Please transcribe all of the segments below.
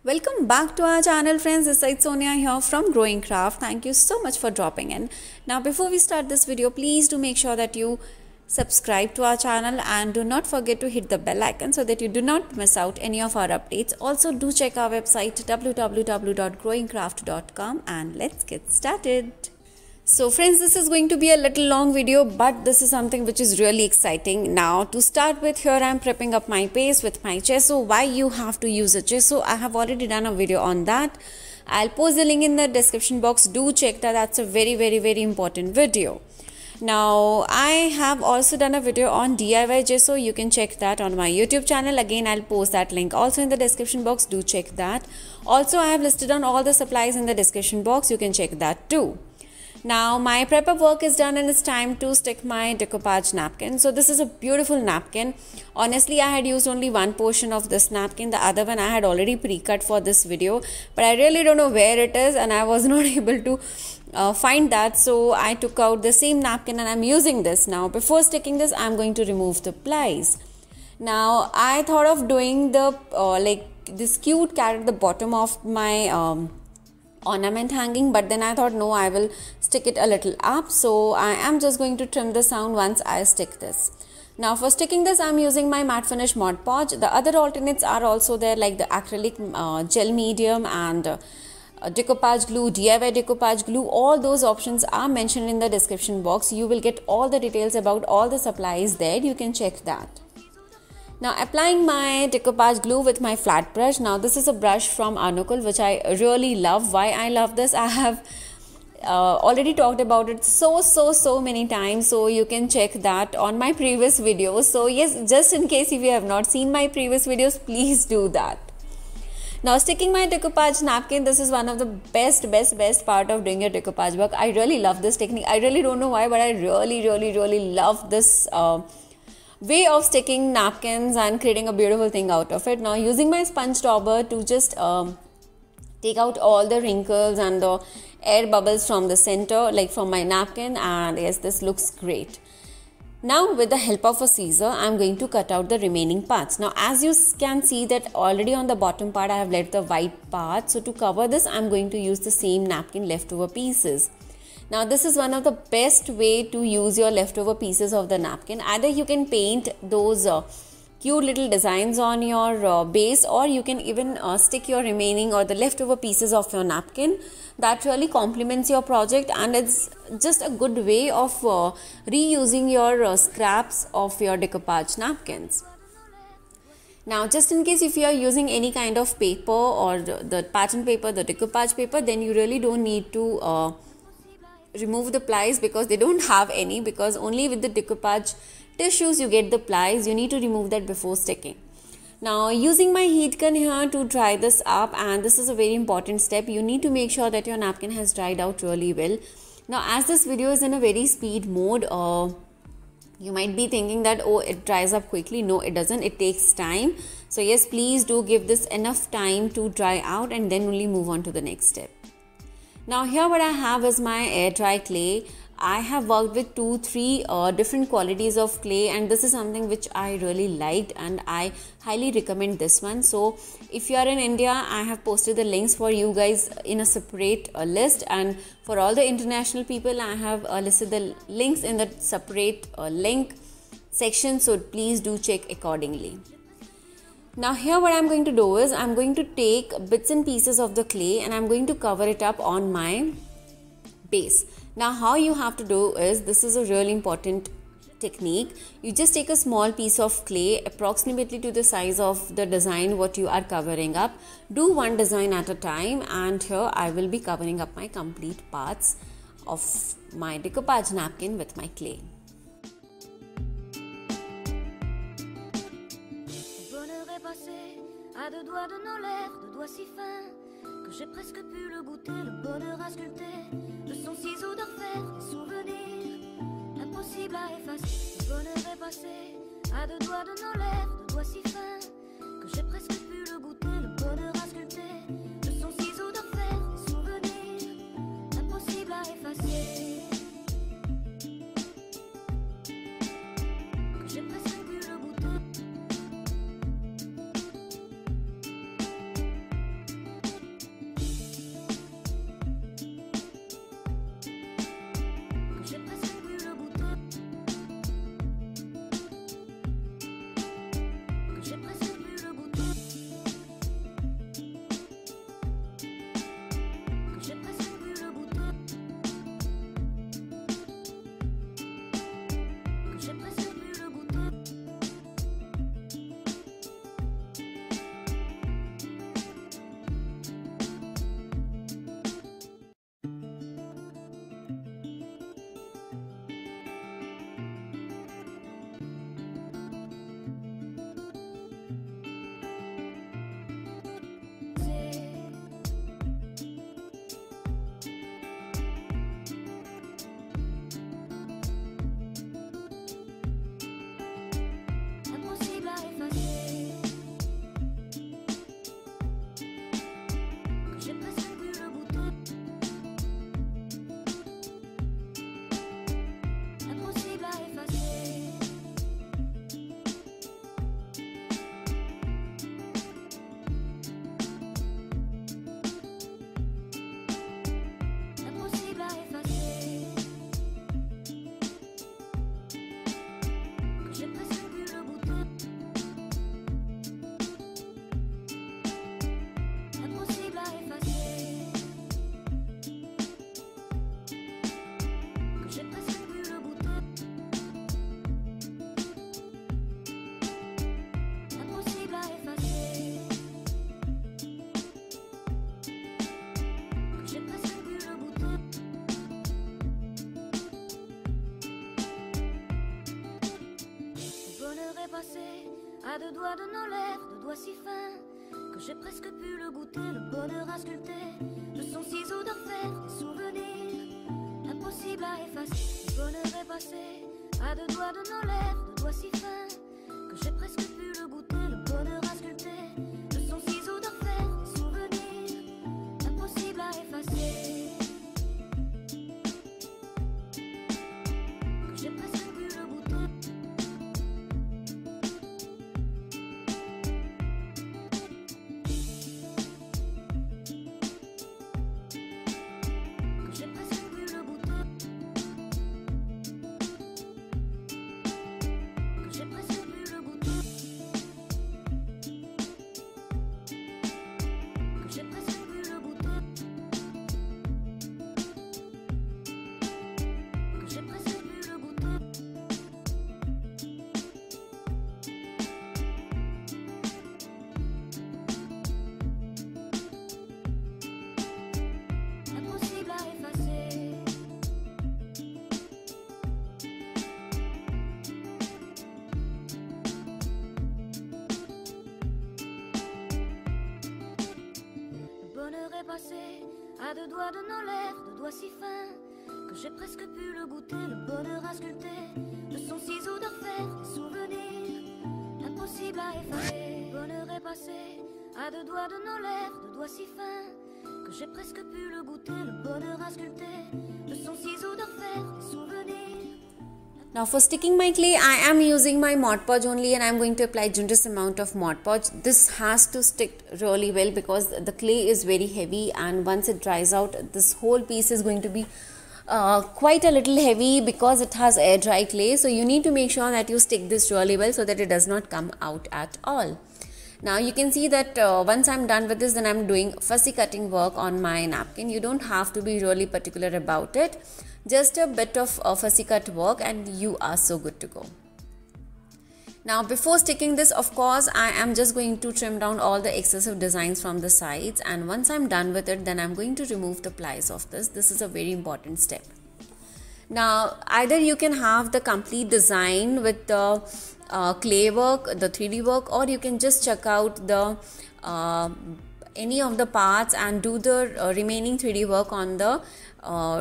Welcome back to our channel, friends. This is Sonia here from Growing Craft. Thank you so much for dropping in. Now, before we start this video, please do make sure that you subscribe to our channel and do not forget to hit the bell icon so that you do not miss out any of our updates. Also, do check our website www.growingcraft.com and let's get started. So friends, this is going to be a little long video, but this is something which is really exciting. Now to start with, here I am prepping up my base with my gesso. Why you have to use a gesso? I have already done a video on that. I'll post the link in the description box. Do check that. That's a very important video. Now I have also done a video on DIY gesso. You can check that on my YouTube channel. Again, I'll post that link also in the description box. Do check that. Also, I have listed on all the supplies in the description box. You can check that too. Now my prep up work is done and it's time to stick my decoupage napkin. So this is a beautiful napkin. Honestly, I had used only one portion of this napkin. The other one I had already pre-cut for this video, but I really don't know where it is and I was not able to find that. So I took out the same napkin and I'm using this. Now before sticking this, I'm going to remove the plies. Now I thought of doing the this cute cat at the bottom of my ornament hanging, but then I thought no, I will stick it a little up. So I am just going to trim the sound once I stick this. Now for sticking this, I'm using my matte finish Mod Podge. The other alternates are also there, like the acrylic gel medium and decoupage glue, DIY decoupage glue. All those options are mentioned in the description box. You will get all the details about all the supplies there. You can check that. Now applying my decoupage glue with my flat brush. Now this is a brush from Anukul which I really love. Why I love this? I have already talked about it so many times, so you can check that on my previous videos. So yes, just in case if you have not seen my previous videos, please do that. Now sticking my decoupage napkin, this is one of the best part of doing your decoupage work. I really love this technique. I really don't know why, but I really love this way of sticking napkins and creating a beautiful thing out of it. Now using my sponge dauber to just take out all the wrinkles and the air bubbles from the center, like from my napkin, and yes, this looks great. Now with the help of a scissor, I'm going to cut out the remaining parts. Now as you can see that already on the bottom part I have left the white part, so to cover this I'm going to use the same napkin leftover pieces. Now this is one of the best way to use your leftover pieces of the napkin. Either you can paint those cute little designs on your base, or you can even stick your remaining or the leftover pieces of your napkin. That really complements your project and it's just a good way of reusing your scraps of your decoupage napkins. Now just in case if you are using any kind of paper or the pattern paper, the decoupage paper, then you really don't need to remove the plies because they don't have any, because only with the decoupage tissues you get the plies. You need to remove that before sticking. Now using my heat gun here to dry this up, and this is a very important step. You need to make sure that your napkin has dried out really well. Now as this video is in a very speed mode, you might be thinking that oh, it dries up quickly. No, it doesn't. It takes time. So yes, please do give this enough time to dry out and then only move on to the next step. Now here what I have is my air dry clay. I have worked with 2-3 different qualities of clay, and this is something which I really liked and I highly recommend this one. So if you are in India, I have posted the links for you guys in a separate list, and for all the international people I have listed the links in the separate link section, so please do check accordingly. Now here what I'm going to do is I'm going to take bits and pieces of the clay and I'm going to cover it up on my base. Now how you have to do is, this is a really important technique. You just take a small piece of clay approximately to the size of the design what you are covering up. Do one design at a time, and here I will be covering up my complete parts of my decoupage napkin with my clay. À deux doigts de nos lèvres, deux doigts si fins que j'ai presque pu le goûter, le bonheur à sculpter de son ciseau d'enfer, des souvenirs impossibles à effacer. Le bonheur est passé à deux doigts de nos lèvres, deux doigts si fins que j'ai presque pu le goûter, le bonheur à sculpter de son ciseau d'enfer, des souvenirs impossibles à effacer. Que j'ai presque pu le goûter. deux doigts de nos lèvres, deux doigts si fins que j'ai presque pu le goûter, le bonheur à sculpter, de son ciseau d'orfèvre, des souvenirs impossibles à effacer. Le bonheur est passé à deux doigts de nos lèvres, deux doigts si fins que j'ai presque pu le goûter, le bonheur à sculpter, de son ciseau d'orfèvre, des souvenirs impossibles à effacer. Que j'ai presque pu le goûter. Passé à deux doigts de nos lèvres, deux doigts si fins que j'ai presque pu le goûter, le bonheur à sculpter, de son ciseau d'orfèvre, des souvenirs impossibles à effacer. Le bonheur est passé à deux doigts de nos lèvres, deux doigts si fins que j'ai presque pu le goûter, le bonheur à sculpter, de son ciseau d'orfèvre, des souvenirs. Now for sticking my clay, I am using my Mod Podge only, and I am going to apply generous amount of Mod Podge. This has to stick really well because the clay is very heavy, and once it dries out, this whole piece is going to be quite a little heavy because it has air dry clay. So you need to make sure that you stick this really well so that it does not come out at all. Now you can see that once I'm done with this, then I'm doing fussy cutting work on my napkin. You don't have to be really particular about it. Just a bit of fussy cut work and you are so good to go. Now before sticking this, of course, I am just going to trim down all the excessive designs from the sides, and once I'm done with it, then I'm going to remove the plies of this. This is a very important step. Now either you can have the complete design with the clay work, the 3D work, or you can just check out the any of the parts and do the remaining 3D work on the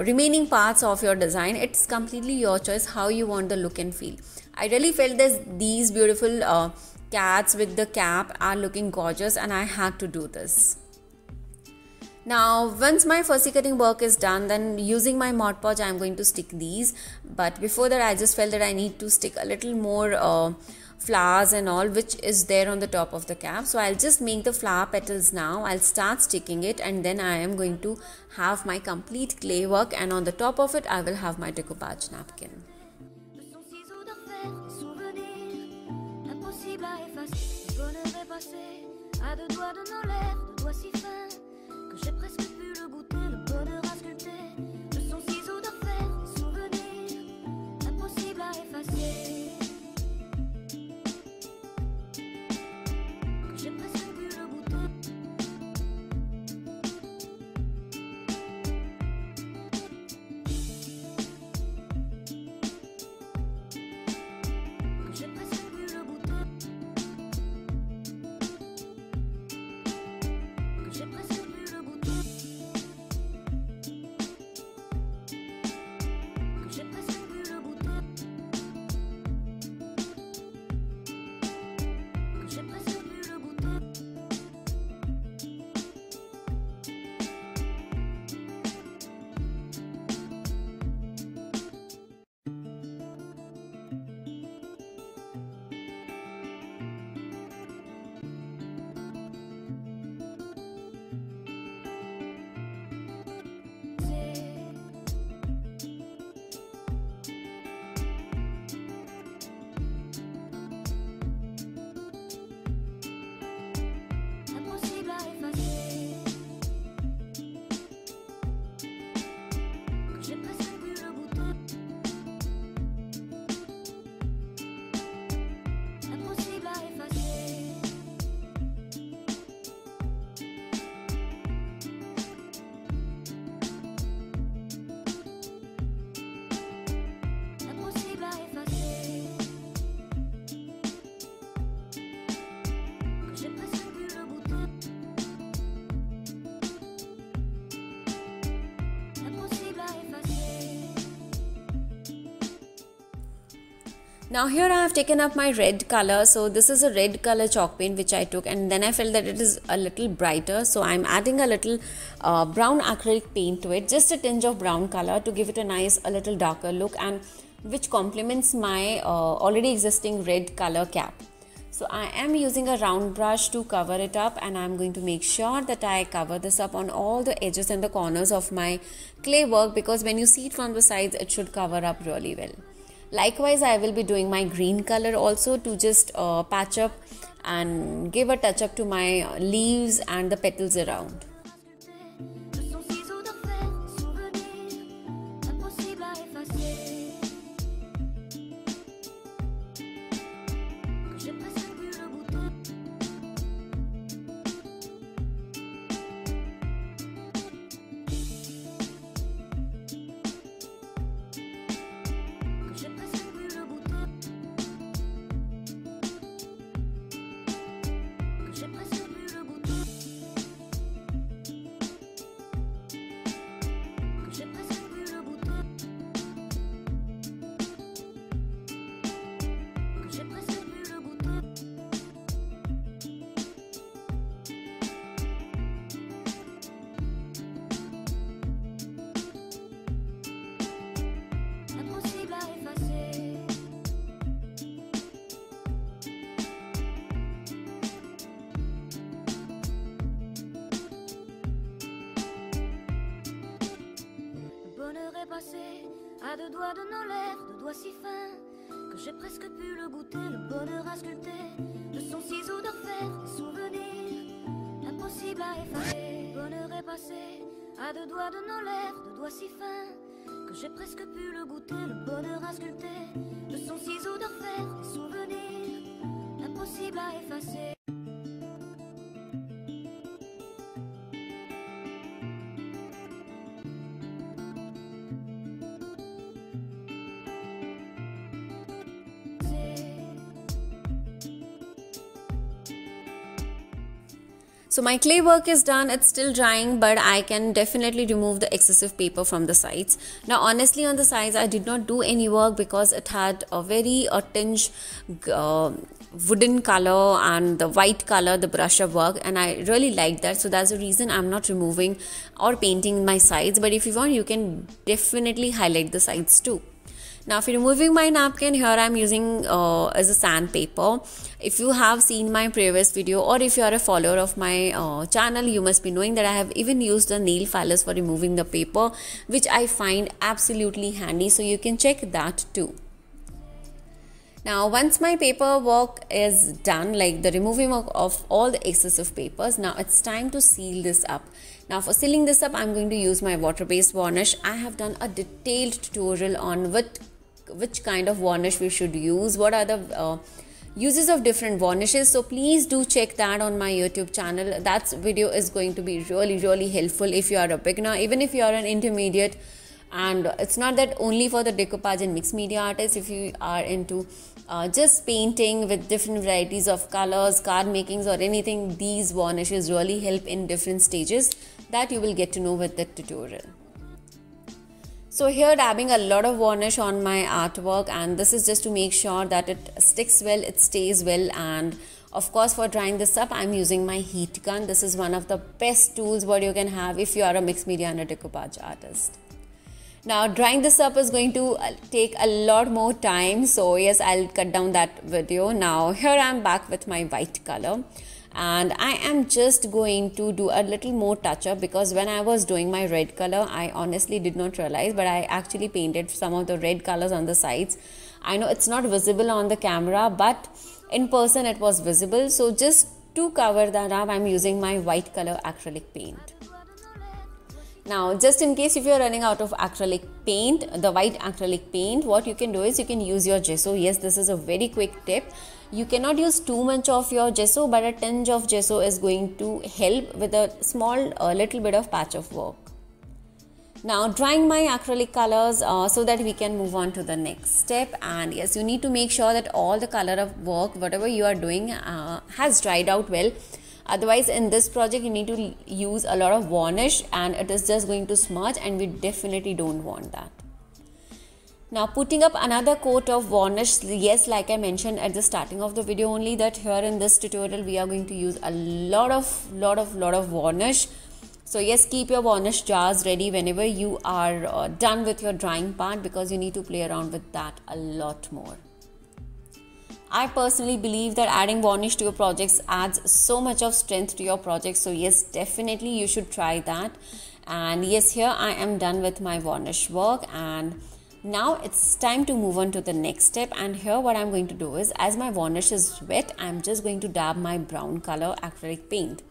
remaining parts of your design. It's completely your choice how you want the look and feel. I really felt that these beautiful cats with the cap are looking gorgeous, and I had to do this. Now once my fussy cutting work is done, then using my Mod Podge I am going to stick these, but before that I just felt that I need to stick a little more flowers and all which is there on the top of the cap. So I'll just make the flower petals now. I'll start sticking it, and then I am going to have my complete clay work, and on the top of it I will have my decoupage napkin. J'ai presque pu le goûter, le bonheur à sculpter, de son ciseau d'orfèvre, des souvenirs impossibles à effacer. Que j'ai presque pu le goûter. Que j'ai presque pu le goûter. Que j'ai presque Now here I have taken up my red color. So this is a red color chalk paint which I took, and then I felt that it is a little brighter. So I'm adding a little brown acrylic paint to it, just a tinge of brown color to give it a nice, a little darker look, and which complements my already existing red color cap. So I am using a round brush to cover it up, and I'm going to make sure that I cover this up on all the edges and the corners of my clay work, because when you see it from the sides, it should cover up really well. Likewise, I will be doing my green color also to just patch up and give a touch up to my leaves and the petals around. À deux doigts de nos lèvres, deux doigts si fins que j'ai presque pu le goûter, le bonheur à sculpter, de son ciseau d'orfèvre, des souvenirs impossibles à effacer. Le bonheur est passé à deux doigts de nos lèvres, deux doigts si fins que j'ai presque pu le goûter, le bonheur à sculpter, de son ciseau d'orfèvre, des souvenirs impossibles à effacer. So my clay work is done, it's still drying, but I can definitely remove the excessive paper from the sides. Now honestly, on the sides I did not do any work because it had a very tinge wooden color and the white color, the brush up work, and I really like that. So that's the reason I'm not removing or painting my sides, but if you want, you can definitely highlight the sides too. Now for removing my napkin, here I'm using as a sandpaper. If you have seen my previous video, or if you are a follower of my channel, you must be knowing that I have even used the nail filers for removing the paper, which I find absolutely handy, so you can check that too. Now once my paper work is done, like the removing of all the excessive papers, now it's time to seal this up. Now for sealing this up, I'm going to use my water-based varnish. I have done a detailed tutorial on which kind of varnish we should use, what are the uses of different varnishes, so please do check that on my YouTube channel. That video is going to be really helpful if you are a beginner, even if you are an intermediate. And it's not that only for the decoupage and mixed media artists. If you are into just painting with different varieties of colors, card makings or anything, these varnishes really help in different stages that you will get to know with the tutorial. So here dabbing a lot of varnish on my artwork, and this is just to make sure that it sticks well, it stays well. And of course for drying this up, I'm using my heat gun. This is one of the best tools what you can have if you are a mixed media and a decoupage artist. Now drying this up is going to take a lot more time, so yes, I'll cut down that video. Now here I'm back with my white color, and I am just going to do a little more touch up, because when I was doing my red color, I honestly did not realize, but I actually painted some of the red colors on the sides. I know it's not visible on the camera, but in person it was visible. So just to cover that up, I'm using my white color acrylic paint. Now just in case if you're running out of acrylic paint, the white acrylic paint, what you can do is you can use your gesso. Yes, this is a very quick tip. You cannot use too much of your gesso, but a tinge of gesso is going to help with a small little bit of patch of work. Now drying my acrylic colors so that we can move on to the next step. And yes, you need to make sure that all the color of work, whatever you are doing, has dried out well. Otherwise in this project you need to use a lot of varnish and it is just going to smudge, and we definitely don't want that. Now putting up another coat of varnish. Yes, like I mentioned at the starting of the video only, that here in this tutorial we are going to use a lot of varnish. So yes, keep your varnish jars ready whenever you are done with your drawing part, because you need to play around with that a lot more. I personally believe that adding varnish to your projects adds so much of strength to your project. So yes, definitely you should try that. And yes, here I am done with my varnish work, and now it's time to move on to the next step. And here what I'm going to do is, as my varnish is wet, I'm just going to dab my brown color acrylic paint.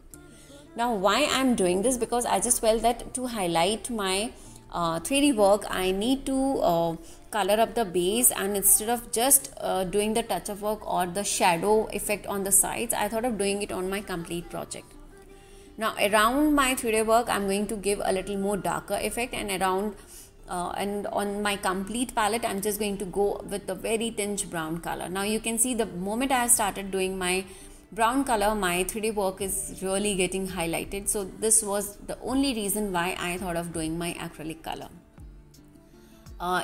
Now why I'm doing this, because I just felt that to highlight my 3D work, I need to color up the base, and instead of just doing the touch of work or the shadow effect on the sides, I thought of doing it on my complete project. Now around my 3D work, I'm going to give a little more darker effect, and around and on my complete palette, I'm just going to go with the very tinge brown color. Now you can see the moment I started doing my brown color, my 3D work is really getting highlighted. So this was the only reason why I thought of doing my acrylic color.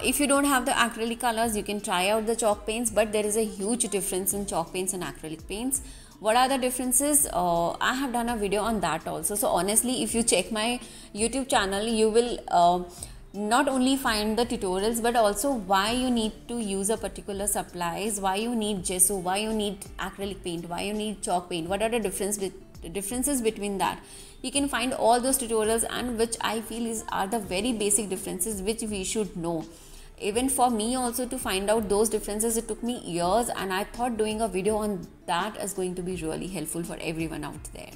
If you don't have the acrylic colors, you can try out the chalk paints, but there is a huge difference in chalk paints and acrylic paints. What are the differences? I have done a video on that also. So honestly, if you check my YouTube channel, you will not only find the tutorials, but also why you need to use a particular supplies, why you need gesso, why you need acrylic paint, why you need chalk paint, what are the differences between that. You can find all those tutorials, and which I feel are the very basic differences which we should know. Even for me also to find out those differences, it took me years, and I thought doing a video on that is going to be really helpful for everyone out there.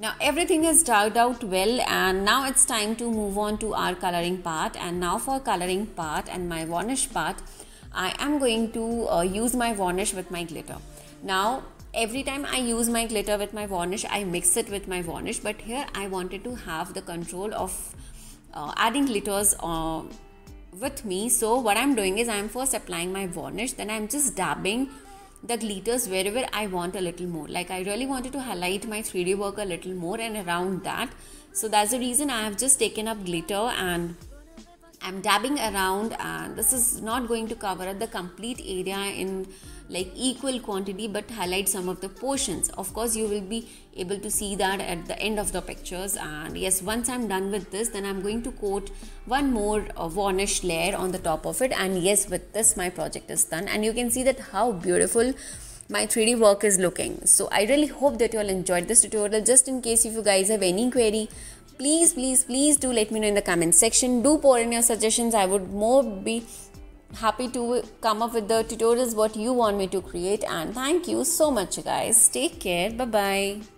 Now everything is dried out well, and now it's time to move on to our coloring part. And now for coloring part and my varnish part, I am going to use my varnish with my glitter. Now every time I use my glitter with my varnish, I mix it with my varnish, but here I wanted to have the control of adding glitters with me. So what I'm doing is, I'm first applying my varnish, then I'm just dabbing the glitters wherever I want a little more. Like I really wanted to highlight my 3D work a little more, and around that, so that's the reason I have just taken up glitter and I'm dabbing around. And this is not going to cover up the complete area in like equal quantity, but highlight some of the portions. Of course you will be able to see that at the end of the pictures. And yes, once I'm done with this, then I'm going to coat one more varnish layer on the top of it. And yes, with this my project is done, and you can see that how beautiful my 3D work is looking. So I really hope that you all enjoyed this tutorial. Just in case if you guys have any query, please do let me know in the comment section. Do pour in your suggestions. I would more be happy to come up with the tutorials what you want me to create. And thank you so much guys. Take care. Bye bye.